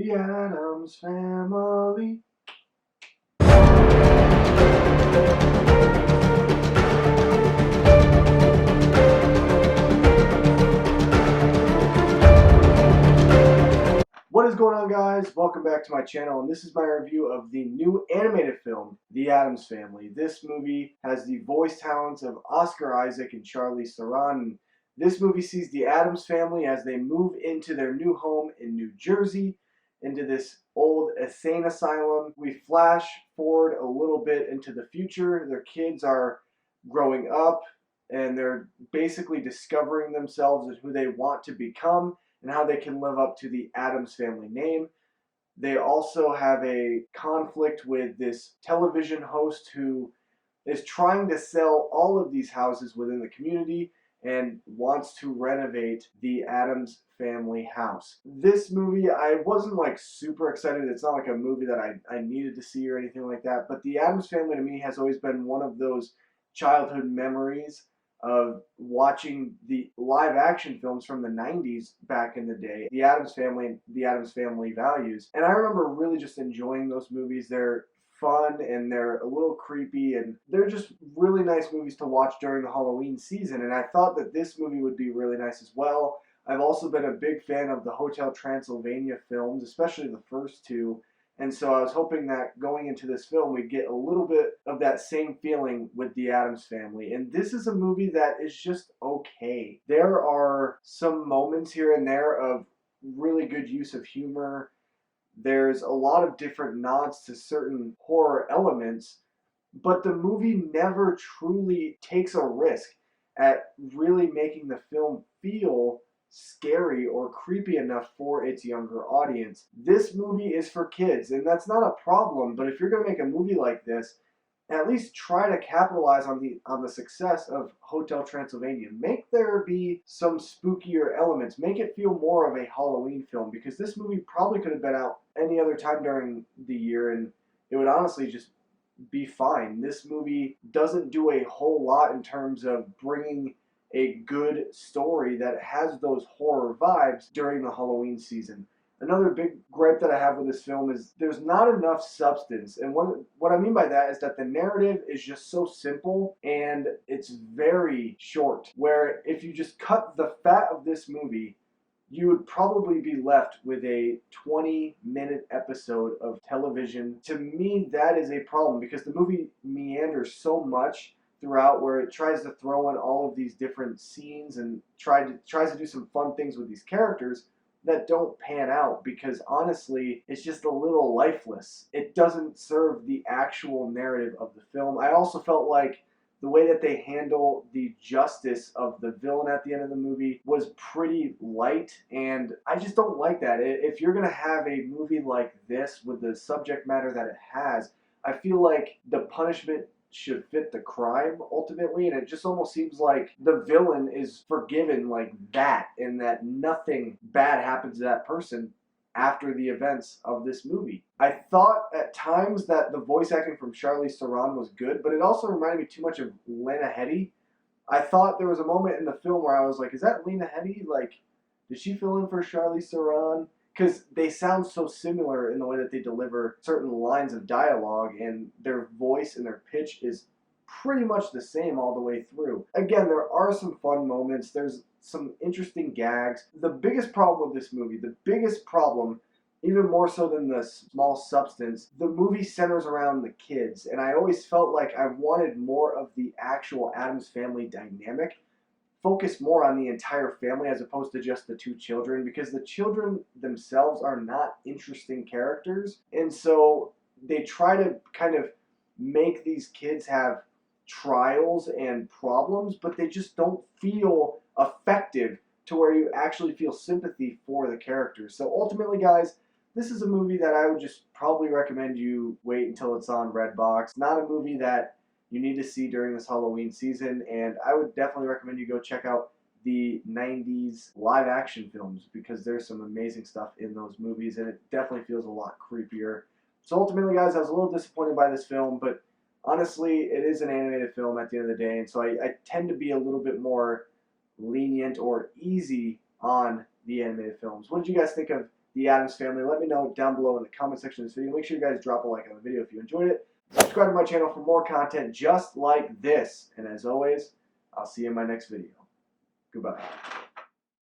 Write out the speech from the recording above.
The Addams Family. What is going on, guys? Welcome back to my channel, and this is my review of the new animated film, The Addams Family. This movie has the voice talents of Oscar Isaac and Charlize Theron. This movie sees the Addams family as they move into their new home in New Jersey, into this old insane asylum. We flash forward a little bit into the future. Their kids are growing up, and they're basically discovering themselves and who they want to become, and how they can live up to the Addams family name. They also have a conflict with this television host who is trying to sell all of these houses within the community and wants to renovate the Addams family house. This movie, I wasn't like super excited. It's not like a movie that I needed to see or anything like that, but the Addams family to me has always been one of those childhood memories of watching the live action films from the 90s back in the day, the Addams Family and the Addams Family Values. And I remember really just enjoying those movies. They're fun and they're a little creepy, and they're just really nice movies to watch during the Halloween season. And I thought that this movie would be really nice as well. I've also been a big fan of the Hotel Transylvania films, especially the first two. And so I was hoping that going into this film, we'd get a little bit of that same feeling with the Addams family. And this is a movie that is just okay. There are some moments here and there of really good use of humor. There's a lot of different nods to certain horror elements, but the movie never truly takes a risk at really making the film feel scary or creepy enough for its younger audience. This movie is for kids, and that's not a problem, but if you're going to make a movie like this, at least try to capitalize on the success of Hotel Transylvania. Make there be some spookier elements. Make it feel more of a Halloween film, because this movie probably could have been out any other time during the year, and it would honestly just be fine. This movie doesn't do a whole lot in terms of bringing a good story that has those horror vibes during the Halloween season. Another big gripe that I have with this film is there's not enough substance. And what I mean by that is that the narrative is just so simple and it's very short. Where if you just cut the fat of this movie, you would probably be left with a 20-minute episode of television. To me, that is a problem, because the movie meanders so much throughout, where it tries to throw in all of these different scenes and tries to do some fun things with these characters that don't pan out, because honestly it's just a little lifeless. It doesn't serve the actual narrative of the film. I also felt like the way that they handle the justice of the villain at the end of the movie was pretty light, and I just don't like that. If you're going to have a movie like this with the subject matter that it has, I feel like the punishment should fit the crime ultimately, and it just almost seems like the villain is forgiven like that, and that nothing bad happens to that person after the events of this movie. I thought at times that the voice acting from Charlize Theron was good, but it also reminded me too much of Lena Headey. I thought there was a moment in the film where I was like, is that Lena Headey? Like, did she fill in for Charlize Theron? Because they sound so similar in the way that they deliver certain lines of dialogue, and their voice and their pitch is pretty much the same all the way through. Again, there are some fun moments. There's some interesting gags. The biggest problem with this movie, the biggest problem, even more so than the small substance, the movie centers around the kids. And I always felt like I wanted more of the actual Addams family dynamic. Focus more on the entire family as opposed to just the two children, because the children themselves are not interesting characters, and so they try to kind of make these kids have trials and problems, but they just don't feel effective to where you actually feel sympathy for the characters. So ultimately, guys, this is a movie that I would just probably recommend you wait until it's on Redbox. Not a movie that you need to see during this Halloween season, and I would definitely recommend you go check out the 90s live action films, because there's some amazing stuff in those movies, and it definitely feels a lot creepier. So ultimately, guys, I was a little disappointed by this film, but honestly, it is an animated film at the end of the day, and so I tend to be a little bit more lenient or easy on the animated films. What did you guys think of The Addams Family. Let me know down below in the comment section of this video. Make sure you guys drop a like on the video if you enjoyed it. Subscribe to my channel for more content just like this. And as always, I'll see you in my next video. Goodbye.